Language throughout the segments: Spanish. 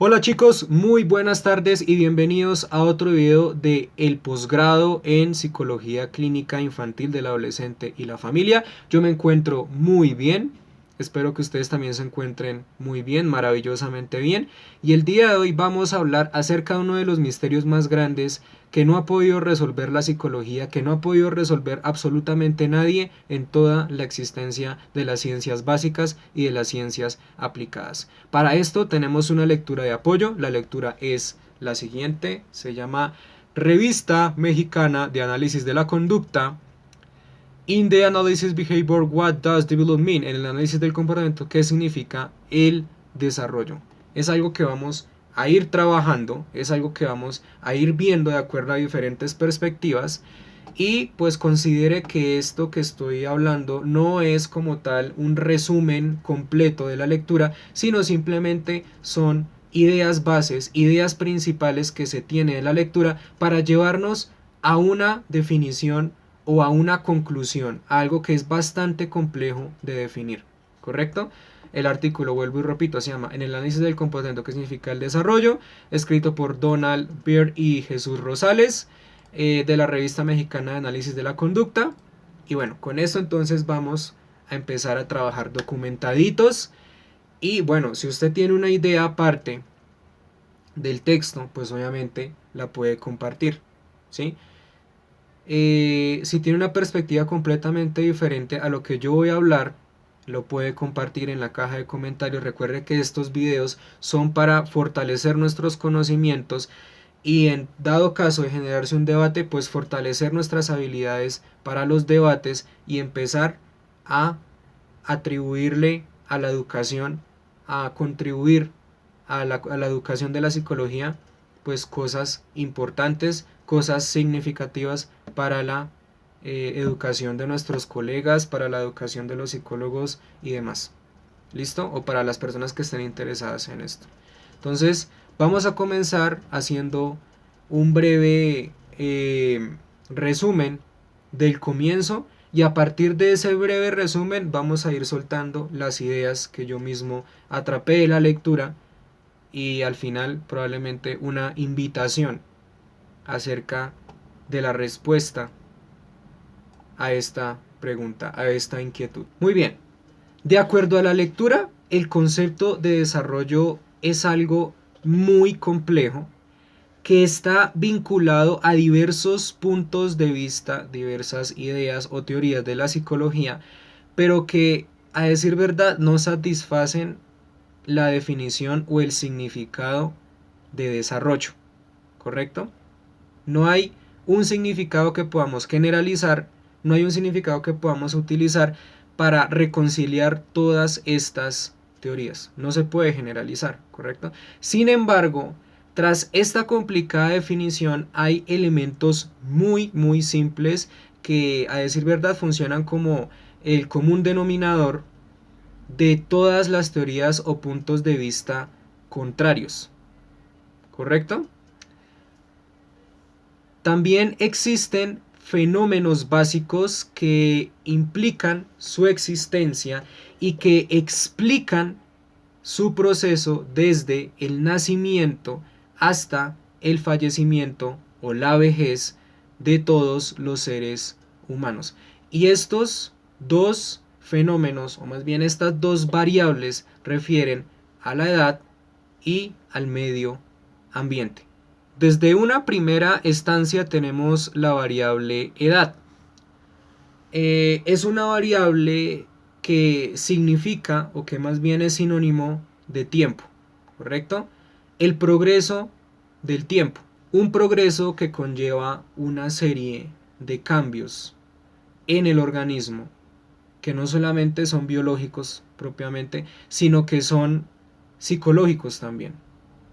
Hola chicos, muy buenas tardes y bienvenidos a otro video de el posgrado en Psicología Clínica Infantil del Adolescente y la Familia. Yo me encuentro muy bien, espero que ustedes también se encuentren muy bien, maravillosamente bien. Y el día de hoy vamos a hablar acerca de uno de los misterios más grandes que no ha podido resolver la psicología, que no ha podido resolver absolutamente nadie en toda la existencia de las ciencias básicas y de las ciencias aplicadas. Para esto tenemos una lectura de apoyo. La lectura es la siguiente, se llama Revista Mexicana de Análisis de la Conducta. In the Analysis Behavior, what does development mean? En el análisis del comportamiento, ¿qué significa el desarrollo? Es algo que vamos a ir trabajando, es algo que vamos a ir viendo de acuerdo a diferentes perspectivas. Y pues considere que esto que estoy hablando no es como tal un resumen completo de la lectura, sino simplemente son ideas bases, ideas principales que se tiene de la lectura para llevarnos a una definición o a una conclusión, a algo que es bastante complejo de definir, ¿correcto? El artículo, vuelvo y repito, se llama En el análisis del comportamiento que significa el desarrollo, escrito por Donald Beard y Jesús Rosales, de la Revista Mexicana de Análisis de la Conducta. Y bueno, con esto entonces vamos a empezar a trabajar documentaditos. Y bueno, si usted tiene una idea aparte del texto, pues obviamente la puede compartir, ¿sí? Si tiene una perspectiva completamente diferente a lo que yo voy a hablar, lo puede compartir en la caja de comentarios. Recuerde que estos videos son para fortalecer nuestros conocimientos y en dado caso de generarse un debate, pues fortalecer nuestras habilidades para los debates y empezar a atribuirle a la educación, a contribuir a la educación de la psicología, pues cosas importantes, cosas significativas para la educación de nuestros colegas, para la educación de los psicólogos y demás. ¿Listo? O para las personas que estén interesadas en esto. Entonces, vamos a comenzar haciendo un breve resumen del comienzo y a partir de ese breve resumen vamos a ir soltando las ideas que yo mismo atrapé de la lectura y al final probablemente una invitación acerca de la respuesta a esta pregunta, a esta inquietud. Muy bien, de acuerdo a la lectura, el concepto de desarrollo es algo muy complejo que está vinculado a diversos puntos de vista, diversas ideas o teorías de la psicología, pero que a decir verdad no satisfacen la definición o el significado de desarrollo, ¿correcto? No hay un significado que podamos generalizar, no hay un significado que podamos utilizar para reconciliar todas estas teorías. No se puede generalizar, ¿correcto? Sin embargo, tras esta complicada definición hay elementos muy simples que a decir verdad funcionan como el común denominador de todas las teorías o puntos de vista contrarios, ¿correcto? También existen fenómenos básicos que implican su existencia y que explican su proceso desde el nacimiento hasta el fallecimiento o la vejez de todos los seres humanos. Y estos dos fenómenos, o más bien estas dos variables, refieren a la edad y al medio ambiente. Desde una primera estancia tenemos la variable edad. Es una variable que significa, o que más bien es sinónimo de tiempo, ¿correcto? El progreso del tiempo. Un progreso que conlleva una serie de cambios en el organismo, que no solamente son biológicos propiamente, sino que son psicológicos también.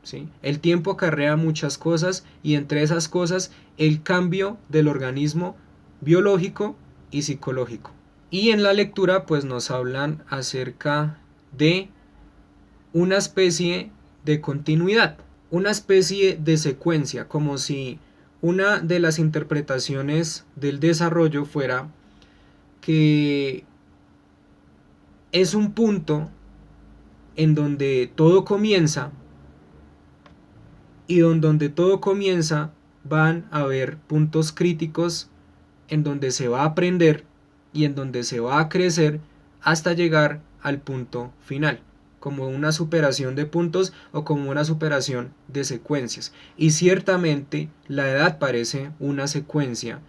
¿Sí? El tiempo acarrea muchas cosas y entre esas cosas el cambio del organismo biológico y psicológico. Y en la lectura pues nos hablan acerca de una especie de continuidad, una especie de secuencia, como si una de las interpretaciones del desarrollo fuera que es un punto en donde todo comienza y donde todo comienza van a haber puntos críticos en donde se va a aprender y en donde se va a crecer hasta llegar al punto final, como una superación de puntos o como una superación de secuencias. Y ciertamente la edad parece una secuencia,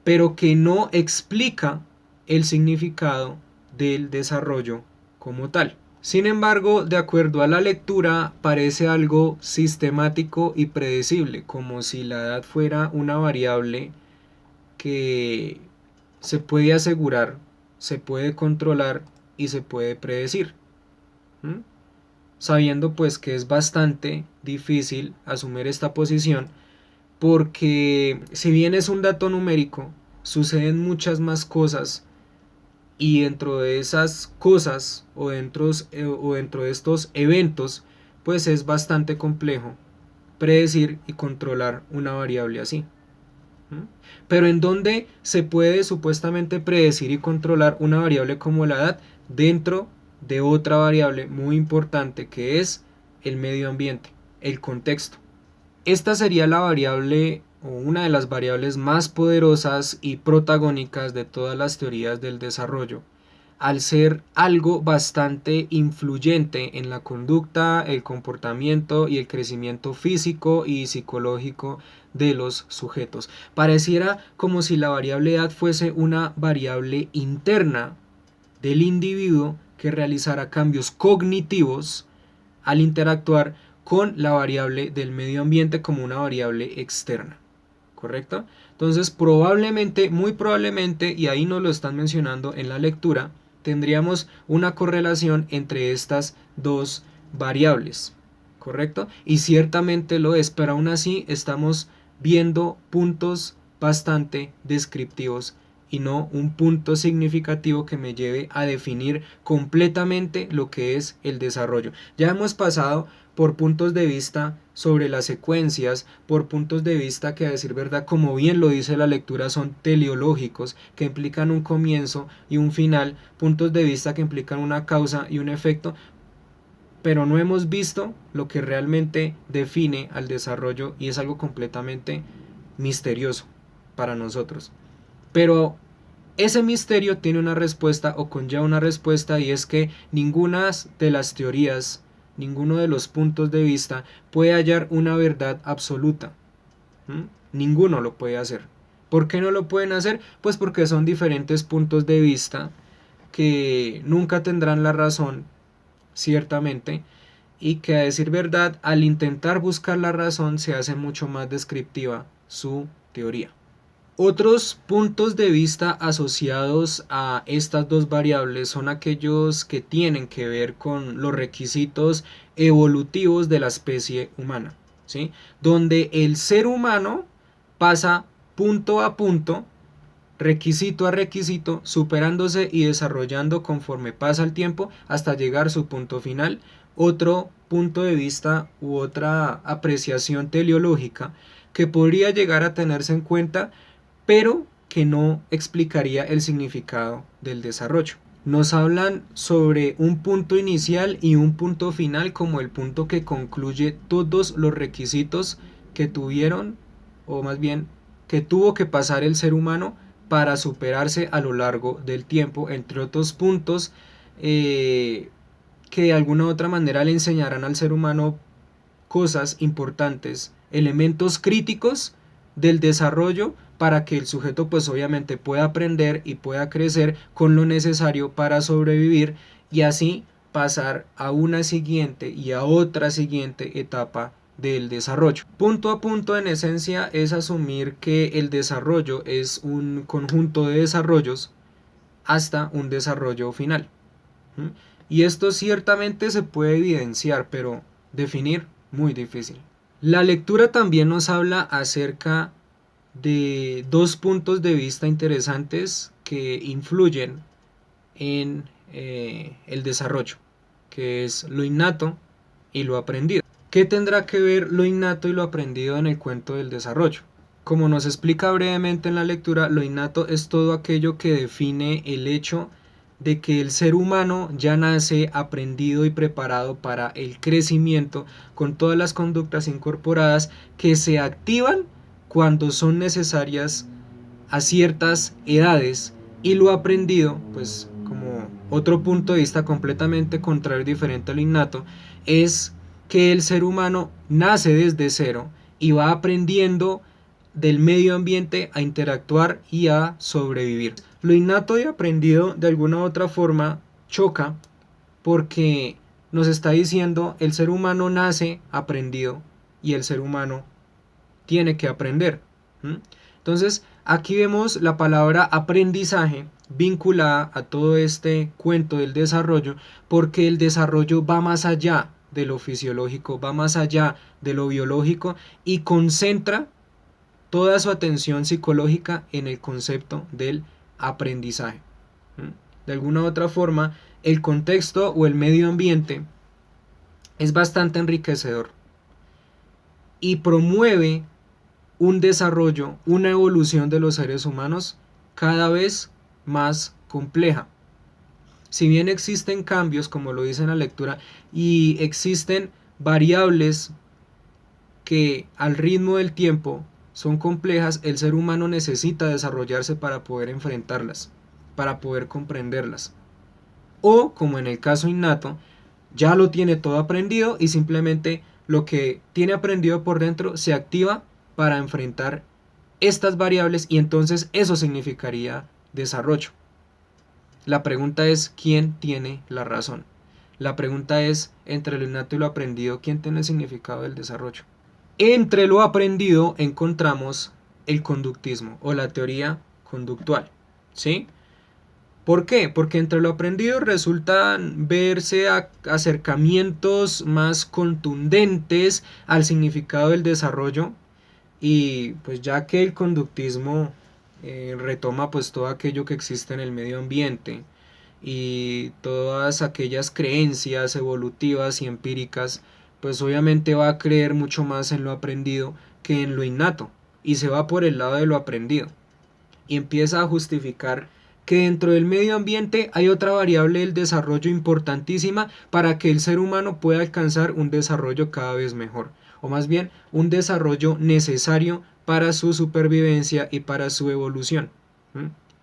pero que no explica el significado del desarrollo como tal. Sin embargo, de acuerdo a la lectura, parece algo sistemático y predecible, como si la edad fuera una variable que se puede asegurar, se puede controlar y se puede predecir. ¿Mm? Sabiendo pues que es bastante difícil asumir esta posición, porque si bien es un dato numérico, suceden muchas más cosas, y dentro de esas cosas o dentro de estos eventos, pues es bastante complejo predecir y controlar una variable así. Pero ¿en dónde se puede supuestamente predecir y controlar una variable como la edad? Dentro de otra variable muy importante, que es el medio ambiente, el contexto. Esta sería la variable o una de las variables más poderosas y protagónicas de todas las teorías del desarrollo, al ser algo bastante influyente en la conducta, el comportamiento y el crecimiento físico y psicológico de los sujetos. Pareciera como si la variable edad fuese una variable interna del individuo que realizara cambios cognitivos al interactuar con la variable del medio ambiente como una variable externa. ¿Correcto? Entonces probablemente, muy probablemente, y ahí nos lo están mencionando en la lectura, tendríamos una correlación entre estas dos variables. ¿Correcto? Y ciertamente lo es, pero aún así estamos viendo puntos bastante descriptivos y no un punto significativo que me lleve a definir completamente lo que es el desarrollo. Ya hemos pasado por puntos de vista sobre las secuencias, por puntos de vista que, a decir verdad, como bien lo dice la lectura, son teleológicos, que implican un comienzo y un final, puntos de vista que implican una causa y un efecto, pero no hemos visto lo que realmente define al desarrollo, y es algo completamente misterioso para nosotros. Pero ese misterio tiene una respuesta o conlleva una respuesta, y es que ninguna de las teorías, ninguno de los puntos de vista puede hallar una verdad absoluta. Ninguno lo puede hacer. ¿Por qué no lo pueden hacer? Pues porque son diferentes puntos de vista que nunca tendrán la razón, ciertamente, y que, a decir verdad, al intentar buscar la razón se hace mucho más descriptiva su teoría. Otros puntos de vista asociados a estas dos variables son aquellos que tienen que ver con los requisitos evolutivos de la especie humana, ¿sí? Donde el ser humano pasa punto a punto, requisito a requisito, superándose y desarrollando conforme pasa el tiempo hasta llegar a su punto final. Otro punto de vista u otra apreciación teleológica que podría llegar a tenerse en cuenta, pero que no explicaría el significado del desarrollo. Nos hablan sobre un punto inicial y un punto final como el punto que concluye todos los requisitos que tuvieron, o más bien que tuvo que pasar el ser humano para superarse a lo largo del tiempo, entre otros puntos que de alguna u otra manera le enseñarán al ser humano cosas importantes, elementos críticos del desarrollo, para que el sujeto pues obviamente pueda aprender y pueda crecer con lo necesario para sobrevivir, y así pasar a una siguiente y a otra siguiente etapa del desarrollo. Punto a punto, en esencia, es asumir que el desarrollo es un conjunto de desarrollos hasta un desarrollo final. Y esto ciertamente se puede evidenciar, pero definir muy difícil. La lectura también nos habla acerca de dos puntos de vista interesantes que influyen en el desarrollo, que es lo innato y lo aprendido. ¿Qué tendrá que ver lo innato y lo aprendido en el cuento del desarrollo? Como nos explica brevemente en la lectura, lo innato es todo aquello que define el hecho de que el ser humano ya nace aprendido y preparado para el crecimiento con todas las conductas incorporadas que se activan cuando son necesarias a ciertas edades, y lo aprendido, pues como otro punto de vista completamente contrario y diferente al innato, es que el ser humano nace desde cero y va aprendiendo del medio ambiente a interactuar y a sobrevivir. Lo innato y aprendido de alguna u otra forma choca porque nos está diciendo el ser humano nace aprendido y el ser humano tiene que aprender. Entonces aquí vemos la palabra aprendizaje vinculada a todo este cuento del desarrollo, porque el desarrollo va más allá de lo fisiológico, va más allá de lo biológico y concentra toda su atención psicológica en el concepto del aprendizaje. De alguna u otra forma, el contexto o el medio ambiente es bastante enriquecedor y promueve un desarrollo, una evolución de los seres humanos cada vez más compleja. Si bien existen cambios, como lo dice en la lectura, y existen variables que al ritmo del tiempo son complejas, el ser humano necesita desarrollarse para poder enfrentarlas, para poder comprenderlas. O, como en el caso innato, ya lo tiene todo aprendido y simplemente lo que tiene aprendido por dentro se activa para enfrentar estas variables, y entonces eso significaría desarrollo. La pregunta es, ¿quién tiene la razón? La pregunta es, entre lo innato y lo aprendido, ¿quién tiene el significado del desarrollo? Entre lo aprendido encontramos el conductismo o la teoría conductual, ¿sí? ¿Por qué? Porque entre lo aprendido resultan verse acercamientos más contundentes al significado del desarrollo, y pues ya que el conductismo retoma pues todo aquello que existe en el medio ambiente y todas aquellas creencias evolutivas y empíricas, pues obviamente va a creer mucho más en lo aprendido que en lo innato, y se va por el lado de lo aprendido y empieza a justificar que dentro del medio ambiente hay otra variable del desarrollo importantísima para que el ser humano pueda alcanzar un desarrollo cada vez mejor, o más bien un desarrollo necesario para su supervivencia y para su evolución.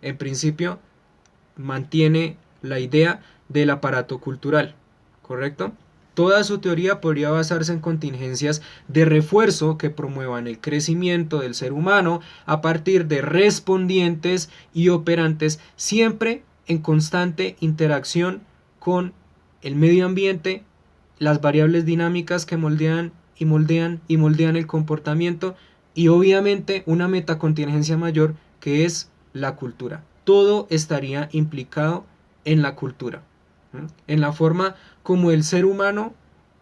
En principio mantiene la idea del aparato cultural, ¿correcto? Toda su teoría podría basarse en contingencias de refuerzo que promuevan el crecimiento del ser humano a partir de respondientes y operantes, siempre en constante interacción con el medio ambiente, las variables dinámicas que moldean el comportamiento, y obviamente una metacontingencia mayor que es la cultura. Todo estaría implicado en la cultura, en la forma como el ser humano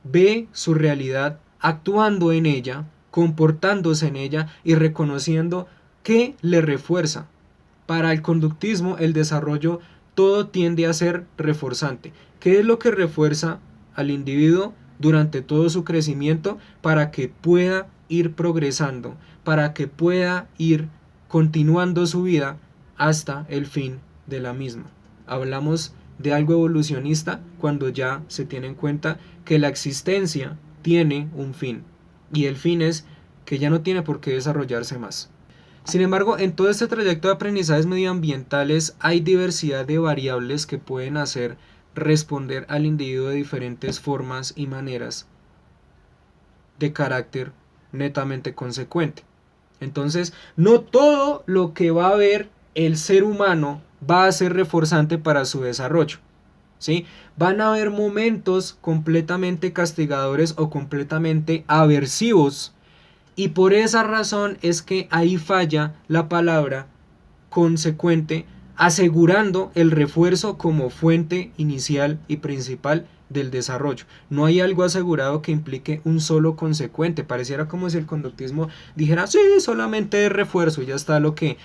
ve su realidad, actuando en ella, comportándose en ella y reconociendo que le refuerza. Para el conductismo, el desarrollo, todo tiende a ser reforzante. ¿Qué es lo que refuerza al individuo durante todo su crecimiento para que pueda ir progresando, para que pueda ir continuando su vida hasta el fin de la misma? Hablamos de algo evolucionista cuando ya se tiene en cuenta que la existencia tiene un fin, y el fin es que ya no tiene por qué desarrollarse más. Sin embargo, en todo este trayecto de aprendizajes medioambientales hay diversidad de variables que pueden hacer responder al individuo de diferentes formas y maneras de carácter netamente consecuente. Entonces, no todo lo que va a ver el ser humano va a ser reforzante para su desarrollo, ¿sí? Van a haber momentos completamente castigadores o completamente aversivos, y por esa razón es que ahí falla la palabra consecuente, asegurando el refuerzo como fuente inicial y principal del desarrollo. No hay algo asegurado que implique un solo consecuente. Pareciera como si el conductismo dijera, sí, solamente refuerzo, y ya está lo que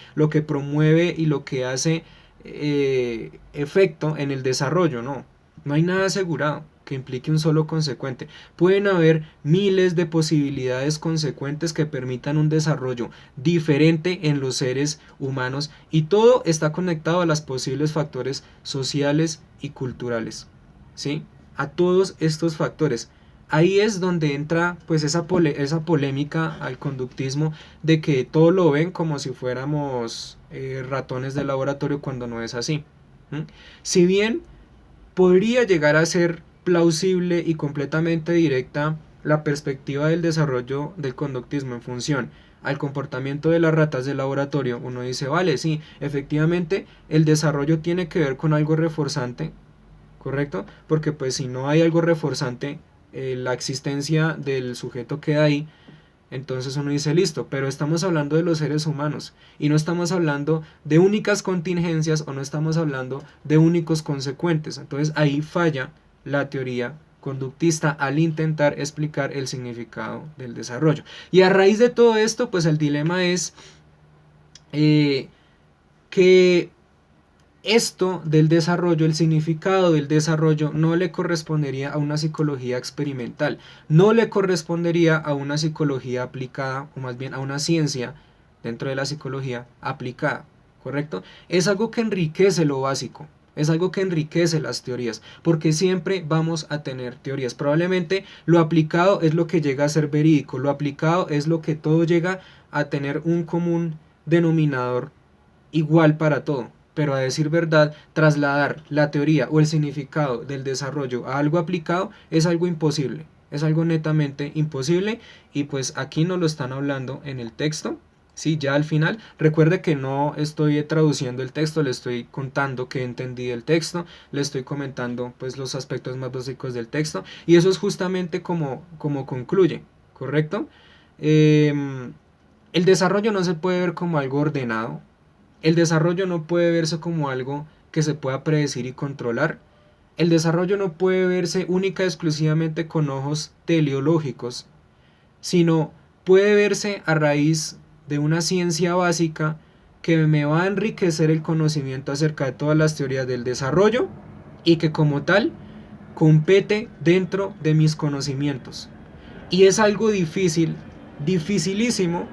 promueve y lo que hace efecto en el desarrollo. No, No hay nada asegurado que implique un solo consecuente. Pueden haber miles de posibilidades consecuentes que permitan un desarrollo diferente en los seres humanos y todo está conectado a los posibles factores sociales y culturales, ¿sí? A todos estos factores. Ahí es donde entra pues esa polémica al conductismo de que todo lo ven como si fuéramos ratones de laboratorio cuando no es así. ¿Mm? Si bien podría llegar a ser plausible y completamente directa la perspectiva del desarrollo del conductismo en función al comportamiento de las ratas de laboratorio, uno dice, vale, sí, efectivamente el desarrollo tiene que ver con algo reforzante, ¿correcto? Porque pues si no hay algo reforzante, la existencia del sujeto queda ahí, entonces uno dice, listo, pero estamos hablando de los seres humanos y no estamos hablando de únicas contingencias o no estamos hablando de únicos consecuentes. Entonces ahí falla la teoría conductista al intentar explicar el significado del desarrollo. Y a raíz de todo esto, pues el dilema es que esto del desarrollo, el significado del desarrollo, no le correspondería a una psicología experimental, no le correspondería a una psicología aplicada, o más bien a una ciencia dentro de la psicología aplicada, ¿correcto? Es algo que enriquece lo básico, es algo que enriquece las teorías, porque siempre vamos a tener teorías. Probablemente lo aplicado es lo que llega a ser verídico, lo aplicado es lo que todo llega a tener un común denominador igual para todo. Pero a decir verdad, trasladar la teoría o el significado del desarrollo a algo aplicado es algo imposible, es algo netamente imposible y pues aquí nos lo están hablando en el texto. Sí, ya al final, recuerde que no estoy traduciendo el texto, le estoy contando que entendí el texto, le estoy comentando pues los aspectos más básicos del texto y eso es justamente como concluye, ¿correcto? El desarrollo no se puede ver como algo ordenado, el desarrollo no puede verse como algo que se pueda predecir y controlar. El desarrollo no puede verse única y exclusivamente con ojos teleológicos, sino puede verse a raíz de una ciencia básica que me va a enriquecer el conocimiento acerca de todas las teorías del desarrollo y que como tal compete dentro de mis conocimientos. Y es algo difícil, dificilísimo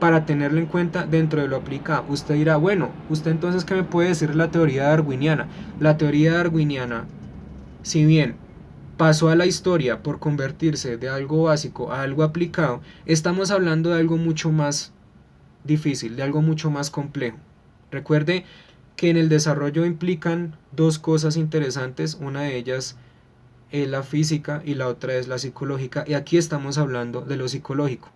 para tenerlo en cuenta dentro de lo aplicado. Usted dirá, bueno, usted entonces ¿qué me puede decir la teoría darwiniana? La teoría darwiniana, si bien pasó a la historia por convertirse de algo básico a algo aplicado, estamos hablando de algo mucho más difícil, de algo mucho más complejo. Recuerde que en el desarrollo implican dos cosas interesantes, una de ellas es la física y la otra es la psicológica, y aquí estamos hablando de lo psicológico.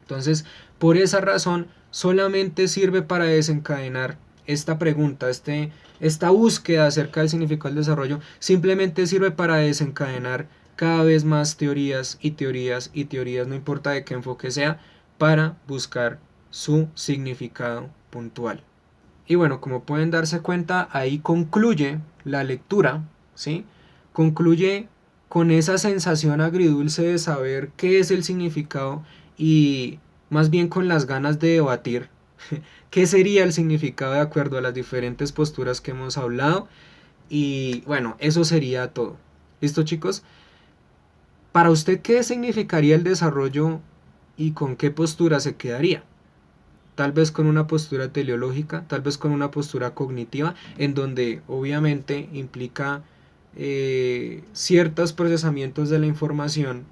Entonces, por esa razón, solamente sirve para desencadenar esta pregunta, esta búsqueda acerca del significado del desarrollo, simplemente sirve para desencadenar cada vez más teorías y teorías y teorías, no importa de qué enfoque sea, para buscar su significado puntual. Y bueno, como pueden darse cuenta, ahí concluye la lectura, ¿sí? Concluye con esa sensación agridulce de saber qué es el significado y más bien con las ganas de debatir qué sería el significado de acuerdo a las diferentes posturas que hemos hablado. Y bueno, eso sería todo. ¿Listo, chicos? Para usted, ¿qué significaría el desarrollo y con qué postura se quedaría? Tal vez con una postura teleológica, tal vez con una postura cognitiva, en donde obviamente implica ciertos procesamientos de la información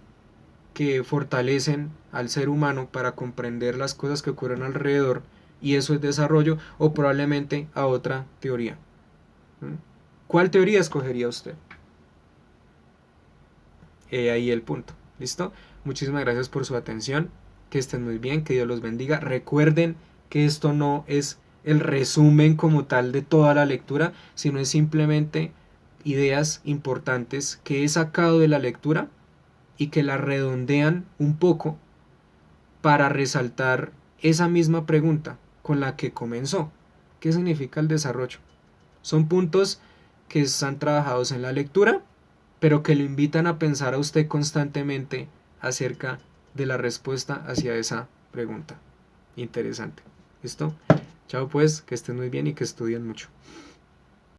que fortalecen al ser humano para comprender las cosas que ocurren alrededor, y eso es desarrollo, o probablemente a otra teoría. ¿Mm? ¿Cuál teoría escogería usted? Ahí el punto. ¿Listo? Muchísimas gracias por su atención. Que estén muy bien, que Dios los bendiga. Recuerden que esto no es el resumen como tal de toda la lectura, sino es simplemente ideas importantes que he sacado de la lectura y que la redondean un poco para resaltar esa misma pregunta con la que comenzó. ¿Qué significa el desarrollo? Son puntos que están trabajados en la lectura, pero que lo invitan a pensar a usted constantemente acerca de la respuesta hacia esa pregunta. Interesante. ¿Listo? Chao pues, que estén muy bien y que estudien mucho.